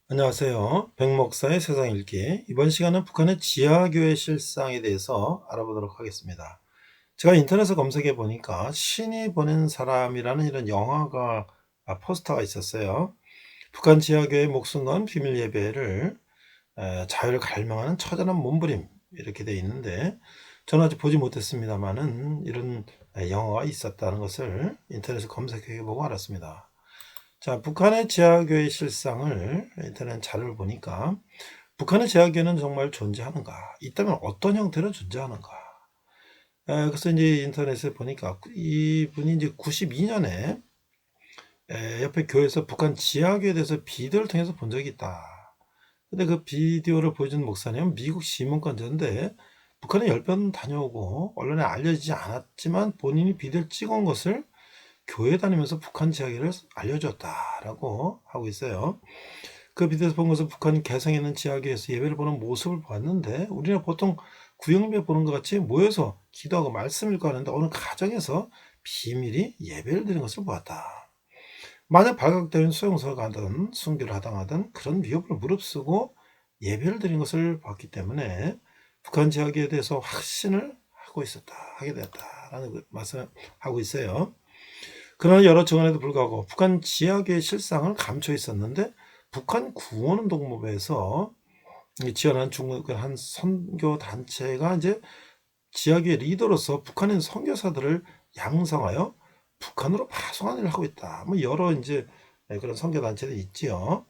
안녕하세요. 백목사의 세상 읽기. 이번 시간은 북한의 지하교회 실상에 대해서 알아보도록 하겠습니다. 제가 인터넷에 검색해 보니까 신이 보낸 사람이라는 이런 영화가 포스터가 있었어요. 북한 지하교회 목숨 건 비밀 예배를 자유를 갈망하는 처절한 몸부림 이렇게 돼 있는데 저는 아직 보지 못했습니다만은 이런 영화가 있었다는 것을 인터넷에 검색해 보고 알았습니다. 자, 북한의 지하교회 실상을 인터넷 자료를 보니까 북한의 지하교회는 정말 존재하는가? 있다면 어떤 형태로 존재하는가? 그래서 이제 인터넷에 보니까 이분이 이제 92년에 옆에 교회에서 북한 지하교회에 대해서 비디오를 통해서 본 적이 있다. 근데 그 비디오를 보여준 목사님은 미국 시민권자인데 북한에 10번 다녀오고 언론에 알려지지 않았지만 본인이 비디오를 찍어온 것을 교회 다니면서 북한 지하교회를 알려줬다라고 하고 있어요. 그 비디오에서 본 것은 북한 개성에 있는 지하교회에서 예배를 보는 모습을 봤는데 우리는 보통 구역예배 보는 것 같이 모여서 기도하고 말씀 읽고 하는데 어느 가정에서 비밀히 예배를 드리는 것을 보았다. 만약 발각되는 수용소를 가든 순교를 하당하든 그런 위협을 무릅쓰고 예배를 드린 것을 봤기 때문에 북한 지하교회에 대해서 확신을 하게 되었다라는 말씀을 하고 있어요. 그러나 여러 증언에도 불구하고 북한 지하교회 실상을 감춰 있었는데 북한 구원운동본부에서 지원한 중국의 한 선교 단체가 이제 지하교회 리더로서 북한에 있는 선교사들을 양성하여 북한으로 파송하는 일을 하고 있다. 뭐 여러 이제 그런 선교 단체들이 있지요.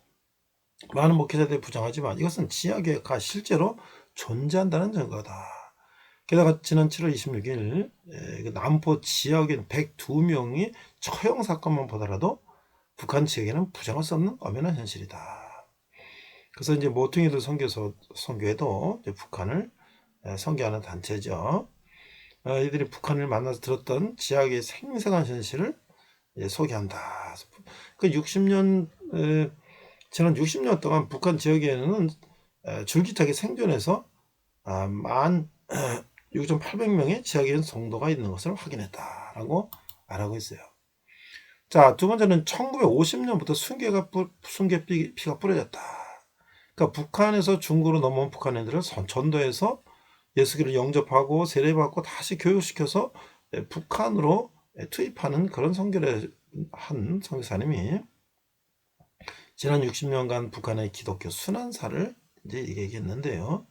많은 목회자들이 부정하지만 이것은 지하교회가 실제로 존재한다는 증거다. 게다가 지난 7월 26일 남포 지역인 102명이 처형 사건만 보더라도 북한 지역에는 부정할 수 없는 엄연한 현실이다. 그래서 이제 모퉁이들 선교에도 북한을 선교하는 단체죠. 이들이 북한을 만나서 들었던 지역의 생생한 현실을 소개한다. 그 60년 지난 60년 동안 북한 지역에는 줄기차게 생존해서 만 6,800명의 지하교회 성도가 있는 것을 확인했다라고 말하고 있어요. 자, 두 번째는 1950년부터 순교피가 뿌려졌다. 그러니까 북한에서 중국으로 넘어온 북한인들을 전도해서 예수교를 영접하고 세례받고 다시 교육시켜서 북한으로 투입하는 그런 선교를 한 선교사님이 지난 60년간 북한의 기독교 순환사를 이제 얘기했는데요.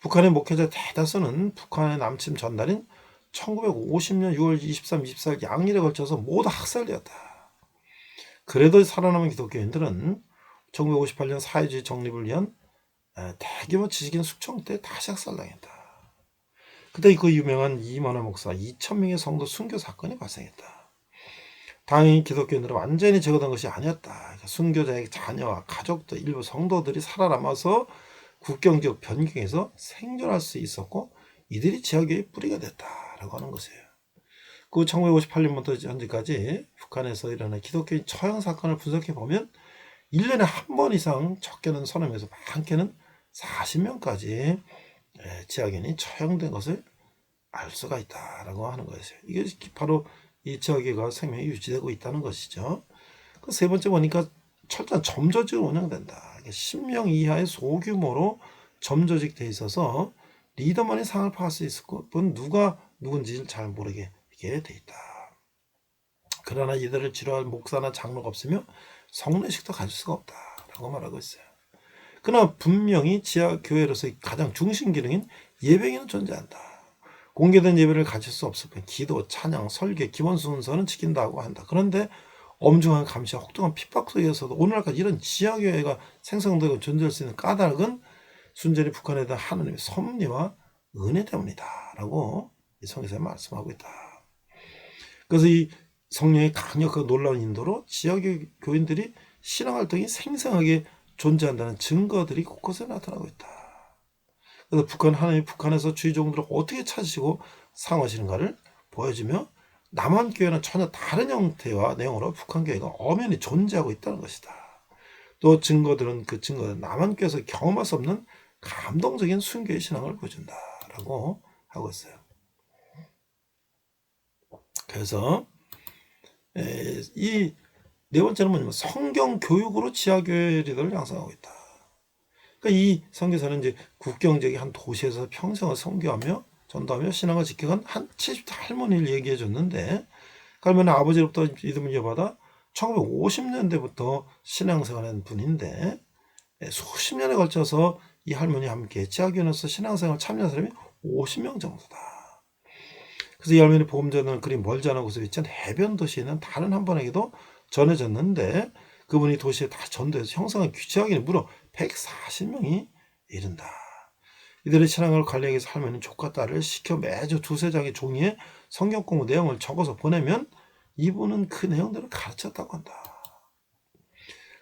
북한의 목회자 대다수는 북한의 남침 전날인 1950년 6월 23, 24일 양일에 걸쳐서 모두 학살되었다. 그래도 살아남은 기독교인들은 1958년 사회주의 정립을 위한 대규모 지식인 숙청 때 다시 학살당했다. 그때 그 유명한 이만화 목사 2,000명의 성도 순교 사건이 발생했다. 다행히 기독교인들은 완전히 제거된 것이 아니었다. 그러니까 순교자의 자녀와 가족들, 일부 성도들이 살아남아서 국경 지역 변경에서 생존할 수 있었고 이들이 지하교회의 뿌리가 됐다라고 하는 것이에요. 그 1958년부터 현재까지 북한에서 일어난 기독교인 처형 사건을 분석해 보면 1년에 한 번 이상 적게는 서너 명에서 많게는 40명까지 지하교인이 처형된 것을 알 수가 있다라고 하는 것이에요. 이게 바로 이 지하교회가 생명이 유지되고 있다는 것이죠. 그 세 번째 보니까 철저한 점조직으로 운영된다. 10명 이하의 소규모로 점조직 돼 있어서 리더만이 상을 파할 수 있을 뿐 누가 누군지를 잘 모르게 돼 있다. 그러나 이들을 지도할 목사나 장로가 없으며 성례식도 가질 수가 없다라고 말하고 있어요. 그러나 분명히 지하교회로서의 가장 중심 기능인 예배기는 존재한다. 공개된 예배를 가질 수 없을 뿐 기도, 찬양, 설계, 기본 순서는 지킨다고 한다. 그런데 엄중한 감시와 혹독한 핍박 속에서도 오늘날까지 이런 지하교회가 생성되고 존재할 수 있는 까닭은 순전히 북한에 대한 하나님의 섭리와 은혜 때문이다 라고 성경에서 말씀하고 있다. 그래서 이 성령의 강력하고 놀라운 인도로 지하교인들이 신앙활동이 생생하게 존재한다는 증거들이 곳곳에 나타나고 있다. 그래서 하나님이 북한에서 주의 종들을 어떻게 찾으시고 사용하시는가를 보여주며 남한교회는 전혀 다른 형태와 내용으로 북한교회가 엄연히 존재하고 있다는 것이다. 또 그 증거는 남한교회에서 경험할 수 없는 감동적인 순교의 신앙을 보여준다라고 하고 있어요. 그래서 이 네 번째는 뭐냐면 성경 교육으로 지하교회 리더를 양성하고 있다. 그러니까 이 선교사는 이제 국경 지역의 한 도시에서 평생을 선교하며 전도하며 신앙을 지켜간 한 70대 할머니를 얘기해 줬는데, 그 할머니 아버지로부터 믿음을 이어받아 1950년대부터 신앙생활한 분인데, 수십 년에 걸쳐서 이 할머니와 함께 지하교회에서 신앙생활 참여한 사람이 50명 정도다. 그래서 이 할머니 복음 전하는 그리 멀지 않은 곳에 위치한 해변 도시에 있는 다른 한 분에게도 전해졌는데, 그분이 도시에 다 전도해서 형성한 귀치하기는 무려 140명이 이른다. 이들의 신앙을 관리하기 위해서 할머니는 조카 딸을 시켜 매주 두세 장의 종이에 성경 공부 내용을 적어서 보내면 이분은 그 내용들을 가르쳤다고 한다.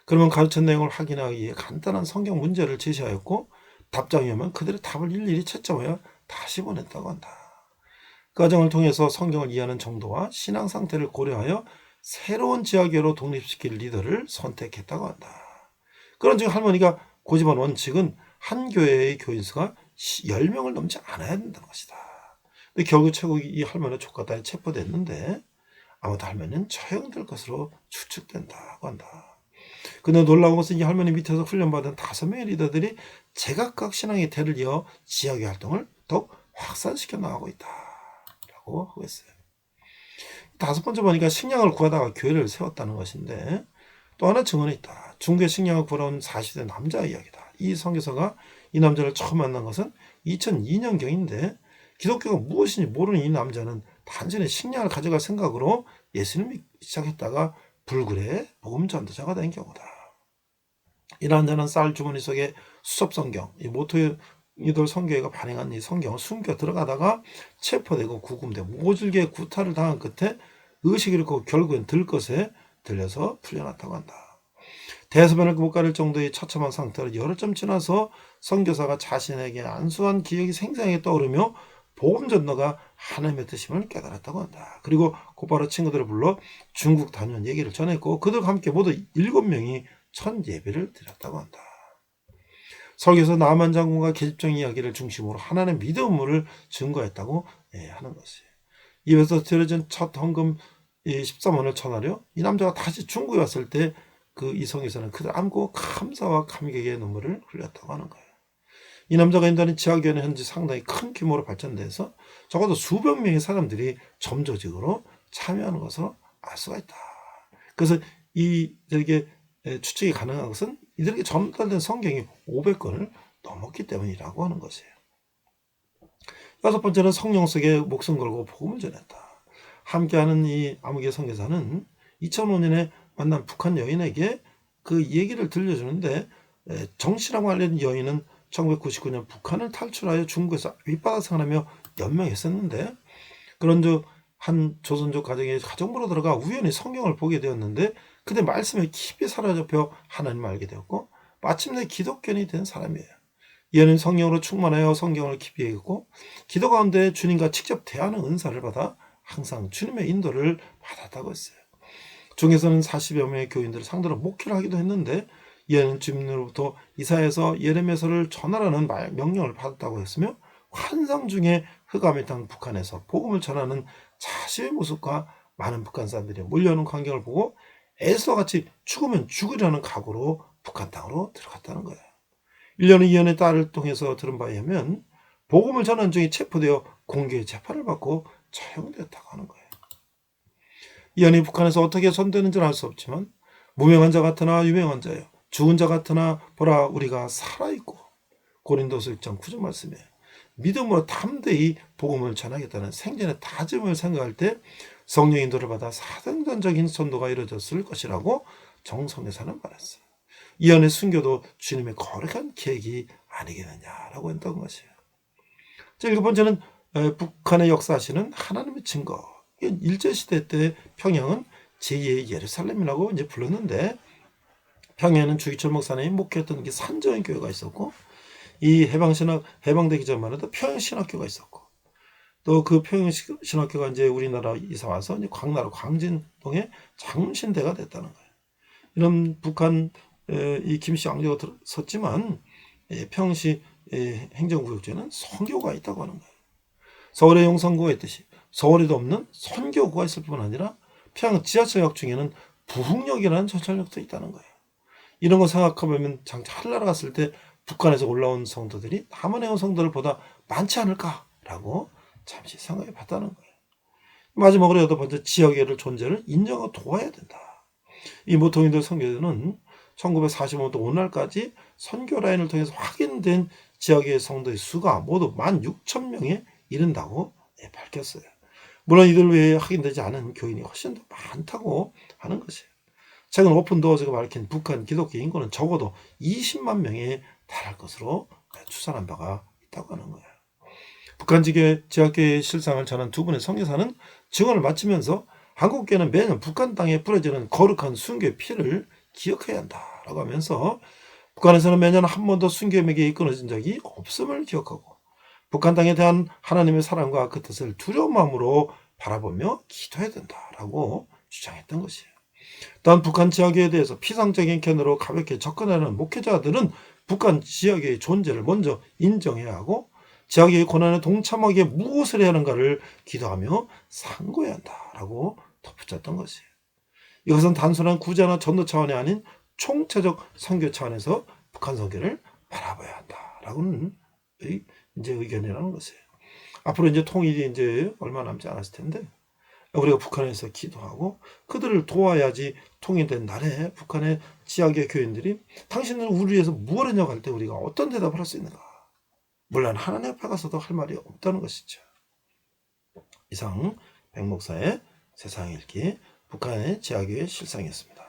그러면 가르친 내용을 확인하기 위해 간단한 성경 문제를 제시하였고, 답장이 오면 그들의 답을 일일이 채점하여 다시 보냈다고 한다. 그 과정을 통해서 성경을 이해하는 정도와 신앙 상태를 고려하여 새로운 지하교회로 독립시킬 리더를 선택했다고 한다. 그런 즉 할머니가 고집한 원칙은 한 교회의 교인 수가 10명을 넘지 않아야 된다는 것이다. 근데 결국 최고 이 할머니의 조카 딸이 체포됐는데 아마도 할머니는 처형될 것으로 추측된다고 한다. 근데 놀라운 것은 이 할머니 밑에서 훈련받은 5명의 리더들이 제각각 신앙의 대를 이어 지하교회 활동을 더욱 확산시켜 나가고 있다라고 하고 있어요. 5번째 보니까 식량을 구하다가 교회를 세웠다는 것인데, 또 하나 증언이 있다. 중국에 식량을 구하러 온 40대 남자의 이야기다. 이 선교사가 이 남자를 처음 만난 것은 2002년경인데 기독교가 무엇인지 모르는 이 남자는 단순히 식량을 가져갈 생각으로 예수님을 믿기 시작했다가 불굴의 복음 전도자가 된 경우다. 이 남자는 쌀 주머니 속에 수첩 성경, 이 모토이돌 선교회가 발행한 이 성경을 숨겨 들어가다가 체포되고 구금되고 모질게 구타를 당한 끝에 의식을 잃고 결국엔 들것에 들려서 풀려났다고 한다. 대소변을 못 가릴 정도의 처참한 상태로 열흘쯤 지나서 선교사가 자신에게 안수한 기억이 생생하게 떠오르며 복음 전도가 하나님의 뜻임을 깨달았다고 한다. 그리고 곧바로 친구들을 불러 중국 다녀온 얘기를 전했고 그들과 함께 모두 7명이 첫 예배를 드렸다고 한다. 설교에서 나만 장군과 계집종 이야기를 중심으로 하나님의 믿음을 증거했다고 하는 것이에요. 입에서 드려진 첫 헌금 13원을 전하려 이 남자가 다시 중국에 왔을 때 그 이성에서는 그들 안고 감사와 감격의 눈물을 흘렸다고 하는 거예요. 이 남자가 인도하는 지하교회는 현재 상당히 큰 규모로 발전돼서 적어도 수백 명의 사람들이 점조직으로 참여하는 것으로 알 수가 있다. 그래서 이들에게 추측이 가능한 것은 이들에게 전달된 성경이 500권을 넘었기 때문이라고 하는 것이에요. 6번째는 성령 속에 목숨 걸고 복음을 전했다. 함께하는 이 아무개 선교사는 2005년에 만난 북한 여인에게 그 얘기를 들려주는데, 정씨라고 알려진 여인은 1999년 북한을 탈출하여 중국에서 밑바닥 생활하며 연명했었는데, 그런 한 조선족 가정의 가정부로 들어가 우연히 성경을 보게 되었는데 그때 말씀에 깊이 사로잡혀 하나님을 알게 되었고 마침내 기독교인이 된 사람이에요. 이는 성령으로 충만하여 성경을 깊이 읽고 기도 가운데 주님과 직접 대하는 은사를 받아 항상 주님의 인도를 받았다고 했어요. 중에서는 40여 명의 교인들을 상대로 목회를 하기도 했는데 이는 주님으로부터 이사야서 예레미야서를 전하라는 명령을 받았다고 했으며 환상 중에 흑암의 땅 북한에서 복음을 전하는 자신의 모습과 많은 북한 사람들이 몰려오는 광경을 보고 에스더와 같이 죽으면 죽으려는 각오로 북한 땅으로 들어갔다는 거예요. 1년의 이연의 딸을 통해서 들은 바에 의하면 복음을 전하는 중에 체포되어 공개의 재판을 받고 처형되었다고 하는 거예요. 이연이 북한에서 어떻게 전되는지는 알 수 없지만 무명한 자 같으나 유명한 자요 죽은 자 같으나 보라 우리가 살아있고 고린도서 6장 9절 말씀에 믿음으로 담대히 복음을 전하겠다는 생전의 다짐을 생각할 때 성령 인도를 받아 사등전적인 전도가 이루어졌을 것이라고 정성에서는 말했어요. 이연의 순교도 주님의 거룩한 계획이 아니겠느냐라고 했던 것이에요. 7번째는 북한의 역사하시는 하나님의 증거. 일제시대 때 평양은 제2의 예루살렘이라고 이제 불렀는데 평양에는 주기철 목사님이 목회했던 게 산정의 교회가 있었고 이 해방되기 전만 해도 평양신학교가 있었고 또 그 평양신학교가 이제 우리나라 이사 와서 이제 광나라 광진동의 장신대가 됐다는 거예요. 이런 북한 이 김씨 왕조가 들었지만 평양시 행정구역제는 선교가 있다고 하는 거예요. 서울에 용산구가 있듯이 서울에도 없는 선교구가 있을 뿐 아니라 평양 지하철역 중에는 부흥역이라는 전철역도 있다는 거예요. 이런 거 생각해보면 장차 한나라 갔을 때 북한에서 올라온 성도들이 남한에 온 성도들보다 많지 않을까라고 잠시 생각해 봤다는 거예요. 마지막으로 여덟 번째, 지역의 존재를 인정하고 도와야 된다. 이 모통인들 선교회는 1945년부터 오늘날까지 선교 라인을 통해서 확인된 지역의 성도의 수가 모두 16,000명에 이른다고 밝혔어요. 물론 이들 외에 확인되지 않은 교인이 훨씬 더 많다고 하는 것이에요. 최근 오픈도어즈가 밝힌 북한 기독교 인구는 적어도 20만 명에 달할 것으로 추산한 바가 있다고 하는 거예요. 북한 지역교회 실상을 전한 두 분의 선교사는 증언을 마치면서 한국교회는 매년 북한 땅에 뿌려지는 거룩한 순교의 피를 기억해야 한다라고 하면서 북한에서는 매년 한 번도 순교에게 끊어진 적이 없음을 기억하고 북한 땅에 대한 하나님의 사랑과 그 뜻을 두려운 마음으로 바라보며 기도해야 된다라고 주장했던 것이에요. 또한 북한 지역에 대해서 피상적인 견해로 가볍게 접근하는 목회자들은 북한 지역의 존재를 먼저 인정해야 하고 지역의 고난에 동참하기 위해 무엇을 해야 하는가를 기도하며 상고해야 한다라고 덧붙였던 것이에요. 이것은 단순한 구제나 전도 차원이 아닌 총체적 선교 차원에서 북한 선교를 바라봐야 한다라고는 이제 의견이라는 것이에요. 앞으로 이제 통일이 이제 얼마 남지 않았을 텐데 우리가 북한에서 기도하고 그들을 도와야지 통일된 날에 북한의 지역의 교인들이 당신은 우리 위해서 무엇을 했냐고 할 때 우리가 어떤 대답을 할 수 있는가? 물론 하나님 앞에 가서도 할 말이 없다는 것이죠. 이상 백목사의 세상 읽기 북한의 지역의 실상이었습니다.